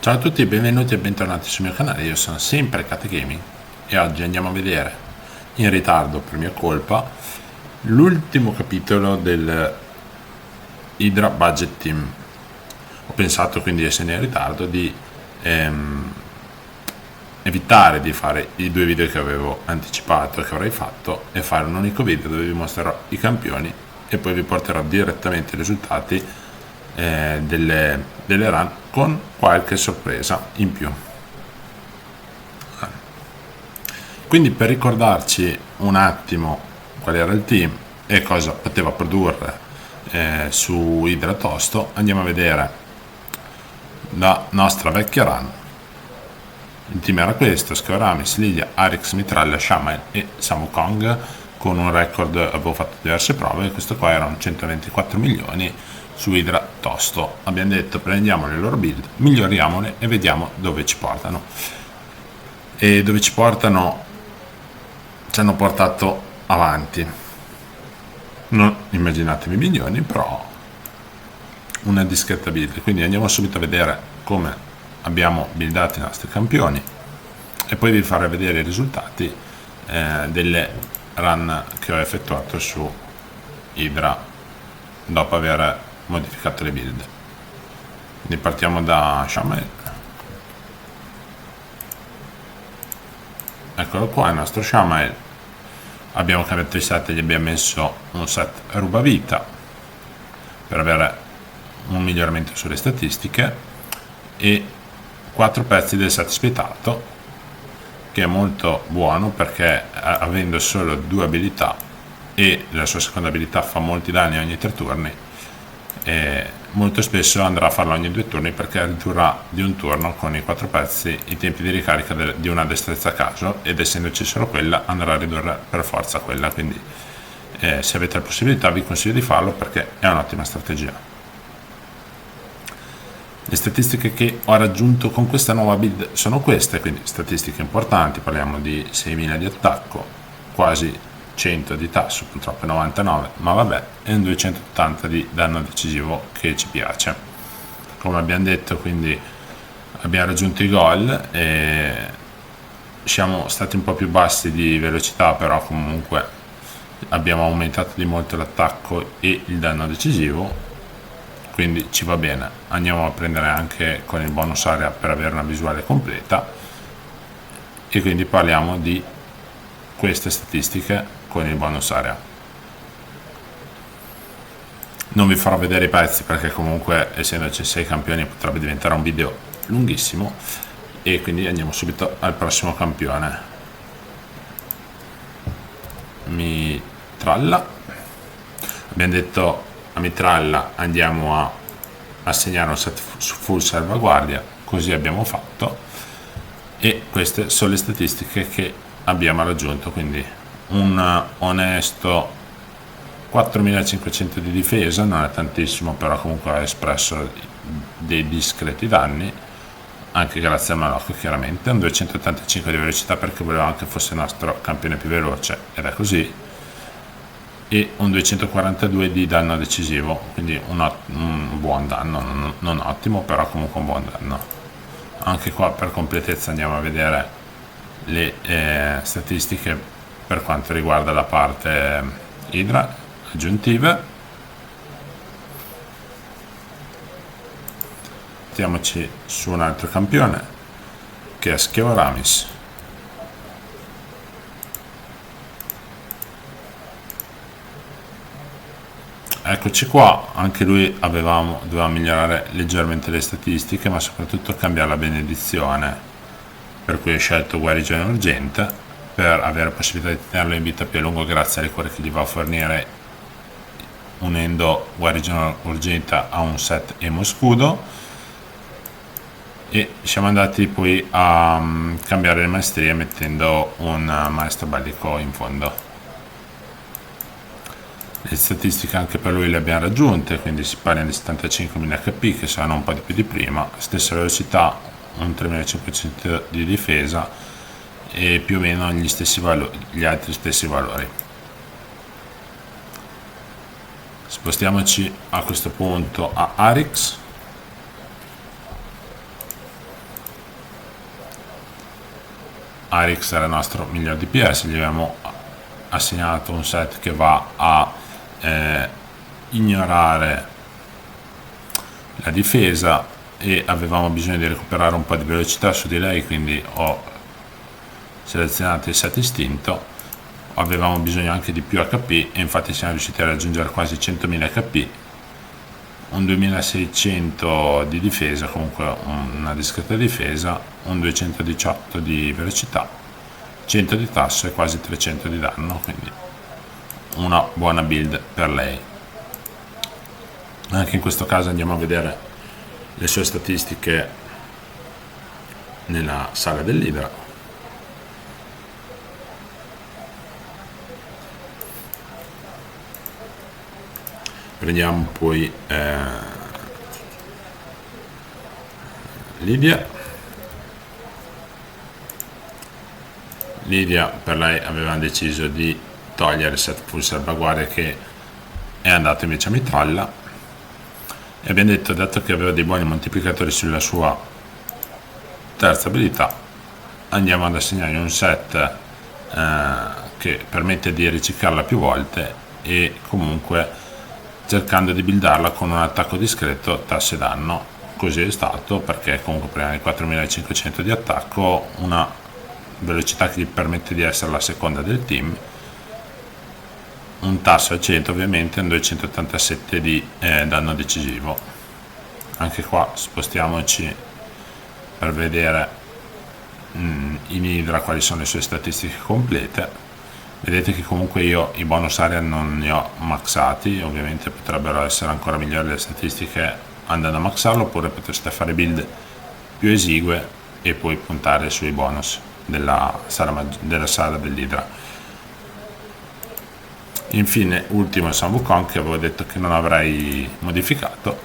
Ciao a tutti e benvenuti e bentornati sul mio canale, io sono sempre Cat Gaming e oggi andiamo a vedere, in ritardo per mia colpa, l'ultimo capitolo del Hydra Budget Team. Ho pensato quindi, essendo in ritardo, di evitare di fare i due video che avevo anticipato e che avrei fatto e fare un unico video dove vi mostrerò i campioni e poi vi porterò direttamente i risultati delle run con qualche sorpresa in più. Quindi, per ricordarci un attimo qual era il team e cosa poteva produrre su Hydra Tosto, andiamo a vedere la nostra vecchia run. Il team era questo: Skeoramis, Lilia, Arix, Mitralla, Shaman e Samu Kong. Con un record avevo fatto diverse prove e questo qua erano 124 milioni su Hydra Tosto. Abbiamo detto: prendiamo le loro build, miglioriamole e vediamo dove ci portano. E dove ci portano? Ci hanno portato avanti, non immaginatevi milioni, però una discreta build. Quindi andiamo subito a vedere come abbiamo buildato i nostri campioni e poi vi farò vedere i risultati delle run che ho effettuato su Hydra dopo aver modificato le build. Quindi partiamo da Shaman. Eccolo qua il nostro Shaman. Abbiamo cambiato i set e gli abbiamo messo un set rubavita per avere un miglioramento sulle statistiche e 4 pezzi del set spietato, che è molto buono perché avendo solo 2 abilità e la sua seconda abilità fa molti danni ogni 3 turni, molto spesso andrà a farlo ogni 2 turni perché ridurrà di un turno con i 4 pezzi i tempi di ricarica di una destrezza a caso, ed essendoci solo quella andrà a ridurre per forza quella. Quindi se avete la possibilità vi consiglio di farlo perché è un'ottima strategia. Le statistiche che ho raggiunto con questa nuova build sono queste, quindi statistiche importanti: parliamo di 6000 di attacco, quasi 100 di tasso, purtroppo 99, ma vabbè, e un 280 di danno decisivo che ci piace. Come abbiamo detto, quindi abbiamo raggiunto i goal e siamo stati un po' più bassi di velocità, però comunque abbiamo aumentato di molto l'attacco e il danno decisivo, quindi ci va bene. Andiamo a prendere anche con il bonus area per avere una visuale completa e quindi parliamo di queste statistiche con il bonus area. Non vi farò vedere i pezzi perché comunque, essendoci 6 campioni, potrebbe diventare un video lunghissimo, e quindi andiamo subito al prossimo campione. Mitralla. Abbiamo detto a Mitralla andiamo a assegnare un set full salvaguardia, così abbiamo fatto, e queste sono le statistiche che abbiamo raggiunto. Quindi un onesto 4500 di difesa, non è tantissimo, però comunque ha espresso dei discreti danni, anche grazie al malocco chiaramente. Un 285 di velocità perché volevamo che fosse il nostro campione più veloce, ed è così, e un 242 di danno decisivo, quindi un buon danno, non ottimo, però comunque un buon danno. Anche qua per completezza andiamo a vedere le statistiche per quanto riguarda la parte Hydra aggiuntive. Mettiamoci su un altro campione che è Skeoramis. Eccoci qua, anche lui doveva migliorare leggermente le statistiche, ma soprattutto cambiare la benedizione, per cui ho scelto guarigione urgente per avere la possibilità di tenerlo in vita più a lungo grazie alle cure che gli va a fornire, unendo guarigione urgente a un set emo scudo. E siamo andati poi a cambiare le maestrie mettendo un maestro bellico in fondo. Le statistiche anche per lui le abbiamo raggiunte, quindi si parla di 75.000 HP, che saranno un po' di più di prima, stessa velocità, un 3.500 di difesa e più o meno gli altri stessi valori. Spostiamoci a questo punto a Arix. Arix era il nostro miglior DPS, gli abbiamo assegnato un set che va a ignorare la difesa e avevamo bisogno di recuperare un po' di velocità su di lei, quindi ho selezionato il set istinto. Avevamo bisogno anche di più HP e infatti siamo riusciti a raggiungere quasi 100.000 HP, un 2600 di difesa, comunque una discreta difesa, un 218 di velocità, 100 di tasso e quasi 300 di danno, quindi una buona build per lei. Anche in questo caso andiamo a vedere le sue statistiche nella sala dell'Idra. Prendiamo poi Lidia. Per lei avevamo deciso di togliere il set full salvaguardia che è andato invece a mitralla, e abbiamo detto, dato che aveva dei buoni moltiplicatori sulla sua terza abilità, andiamo ad assegnargli un set che permette di riciclarla più volte e comunque cercando di buildarla con un attacco discreto, tasso e danno. Così è stato, perché comunque prendiamo i 4500 di attacco, una velocità che gli permette di essere la seconda del team, un tasso al 100 ovviamente, un 287 di danno decisivo. Anche qua spostiamoci per vedere in Idra quali sono le sue statistiche complete. Vedete che comunque io i bonus area non li ho maxati, ovviamente potrebbero essere ancora migliori le statistiche andando a maxarlo, oppure potreste fare build più esigue e poi puntare sui bonus della sala dell'Idra. Infine, ultimo il Sun Wukong, che avevo detto che non avrei modificato,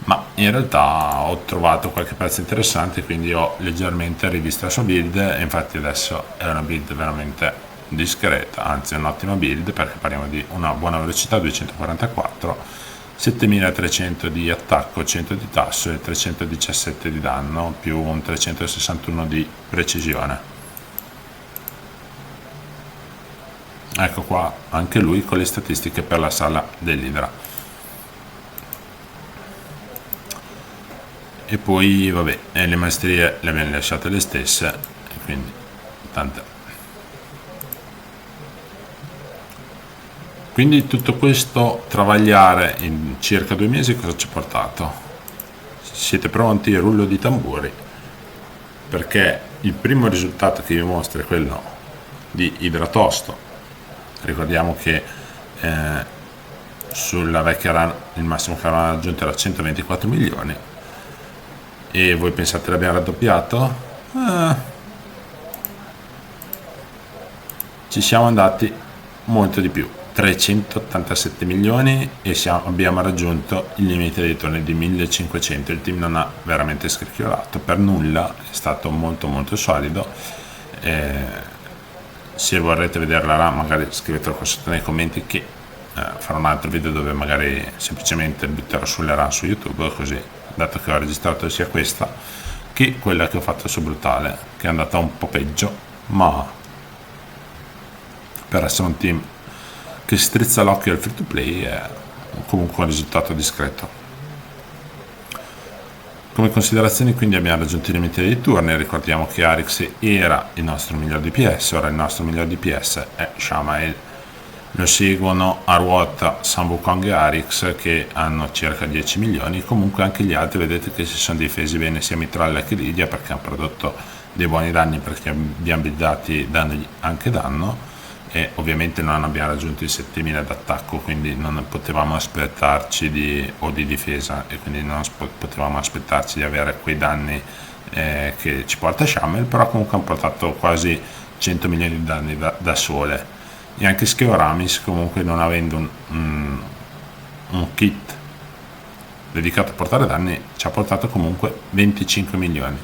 ma in realtà ho trovato qualche pezzo interessante, quindi ho leggermente rivisto la sua build, e infatti adesso è una build veramente discreta, anzi è un'ottima build, perché parliamo di una buona velocità 244, 7300 di attacco, 100 di tasso e 317 di danno, più un 361 di precisione. Ecco qua anche lui con le statistiche per la sala dell'Idra. E poi vabbè, le maestrie le abbiamo lasciate le stesse, quindi tante. Quindi tutto questo travagliare in circa 2 mesi cosa ci ha portato? Siete pronti? Rullo di tamburi, perché il primo risultato che vi mostro è quello di Idratosto. Ricordiamo che sulla vecchia run il massimo che avevamo raggiunto era 124 milioni, e voi pensate l'abbiamo raddoppiato? Ci siamo andati molto di più, 387 milioni, e abbiamo raggiunto il limite dei tornei di 1500. Il team non ha veramente scricchiolato per nulla, è stato molto molto solido. Se vorrete vedere la RAM magari scrivetelo qua sotto nei commenti, che farò un altro video dove magari semplicemente butterò sulle RAM su YouTube, così, dato che ho registrato sia questa che quella che ho fatto su Brutale, che è andata un po' peggio, ma per essere un team che strizza l'occhio al free to play è comunque un risultato discreto. Come considerazioni, quindi, abbiamo raggiunto i limiti dei turni. Ricordiamo che Arix era il nostro miglior DPS, ora il nostro miglior DPS è Shamael. Lo seguono a ruota Sun Wukong e Arix, che hanno circa 10 milioni. Comunque anche gli altri vedete che si sono difesi bene, sia Mitralla che Lidia, perché hanno prodotto dei buoni danni, perché abbiamo buildati dandogli anche danno, e ovviamente non abbiamo raggiunto i 7000 d'attacco, quindi non potevamo aspettarci di difesa, e quindi non potevamo aspettarci di avere quei danni che ci porta Shamel, però comunque hanno portato quasi 100 milioni di danni da sole. E anche Skeoramis, comunque, non avendo un kit dedicato a portare danni, ci ha portato comunque 25 milioni.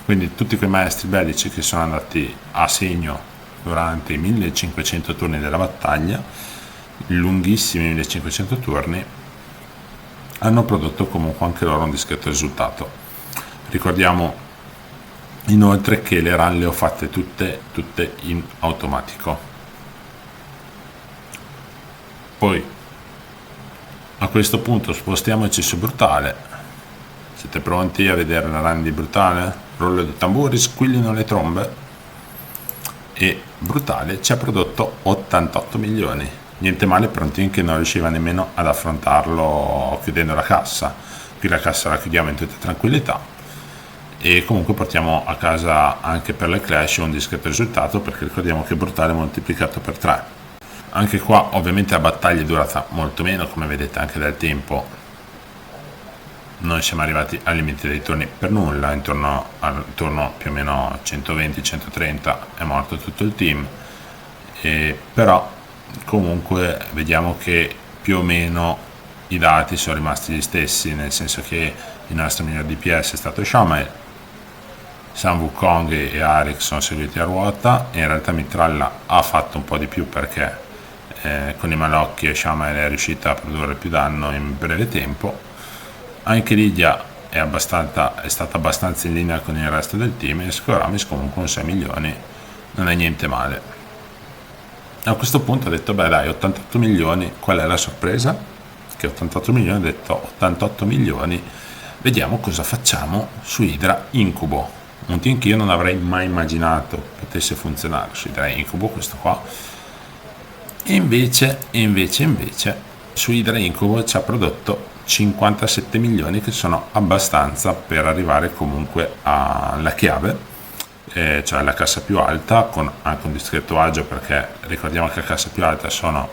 Quindi tutti quei maestri bellici che sono andati a segno durante i 1500 turni della battaglia, lunghissimi 1500 turni, hanno prodotto comunque anche loro un discreto risultato. Ricordiamo inoltre che le run le ho fatte tutte in automatico. Poi a questo punto spostiamoci su Brutale. Siete pronti a vedere la run di Brutale? Rollo di tamburi, squillino le trombe. E Brutale ci ha prodotto 88 milioni. Niente male per un team che non riusciva nemmeno ad affrontarlo chiudendo la cassa. Qui la cassa la chiudiamo in tutta tranquillità e comunque portiamo a casa anche per le Clash un discreto risultato, perché ricordiamo che Brutale è moltiplicato per 3. Anche qua ovviamente la battaglia è durata molto meno, come vedete anche dal tempo non siamo arrivati al limite dei turni per nulla, intorno al turno più o meno 120-130 è morto tutto il team, però comunque vediamo che più o meno i dati sono rimasti gli stessi, nel senso che il nostro miglior DPS è stato Shaman, Sun Wukong e Arik sono seguiti a ruota, e in realtà Mitralla ha fatto un po' di più perché con i malocchi e Shaman è riuscita a produrre più danno in breve tempo. Anche Lidia è stata abbastanza in linea con il resto del team, e Skoramis comunque un 6 milioni non è niente male. A questo punto ho detto beh dai, 88 milioni, qual è la sorpresa? Che 88 milioni, ho detto 88 milioni, vediamo cosa facciamo su Hydra Incubo, un team che io non avrei mai immaginato potesse funzionare su Hydra Incubo, questo qua. E invece su Hydra Incubo ci ha prodotto 57 milioni, che sono abbastanza per arrivare comunque alla chiave, cioè la cassa più alta, con anche un discreto agio, perché ricordiamo che la cassa più alta sono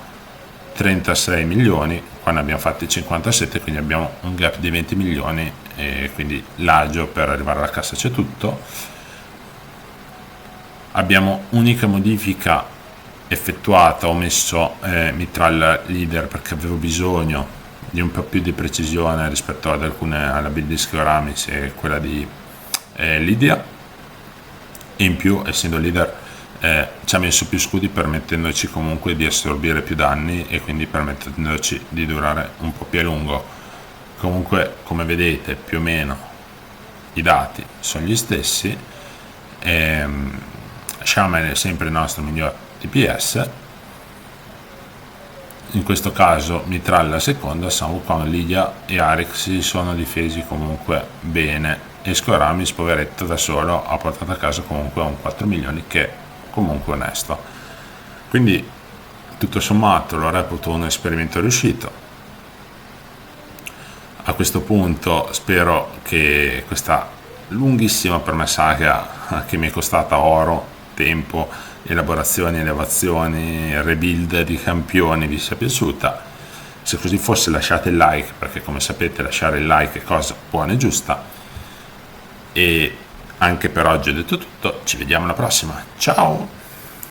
36 milioni, qua ne abbiamo fatti 57, quindi abbiamo un gap di 20 milioni, e quindi l'agio per arrivare alla cassa c'è tutto. Abbiamo unica modifica effettuata, ho messo Mitral Leader perché avevo bisogno di un po' più di precisione rispetto ad alla build di Skoramis e quella di Lydia, e in più essendo leader ci ha messo più scudi, permettendoci comunque di assorbire più danni e quindi permettendoci di durare un po' più a lungo. Comunque come vedete più o meno i dati sono gli stessi, Shaman è sempre il nostro miglior DPS, in questo caso Mitralla seconda, Sun Wukong, Lydia e Arik si sono difesi comunque bene, e Skoramis poveretto da solo ha portato a casa comunque un 4 milioni, che è comunque onesto. Quindi tutto sommato lo reputo un esperimento riuscito. A questo punto spero che questa lunghissima per me saga, che mi è costata oro, tempo, elaborazioni, elevazioni, rebuild di campioni, vi sia piaciuta. Se così fosse lasciate il like, perché come sapete lasciare il like è cosa buona e giusta. E anche per oggi ho detto tutto, ci vediamo alla prossima, ciao!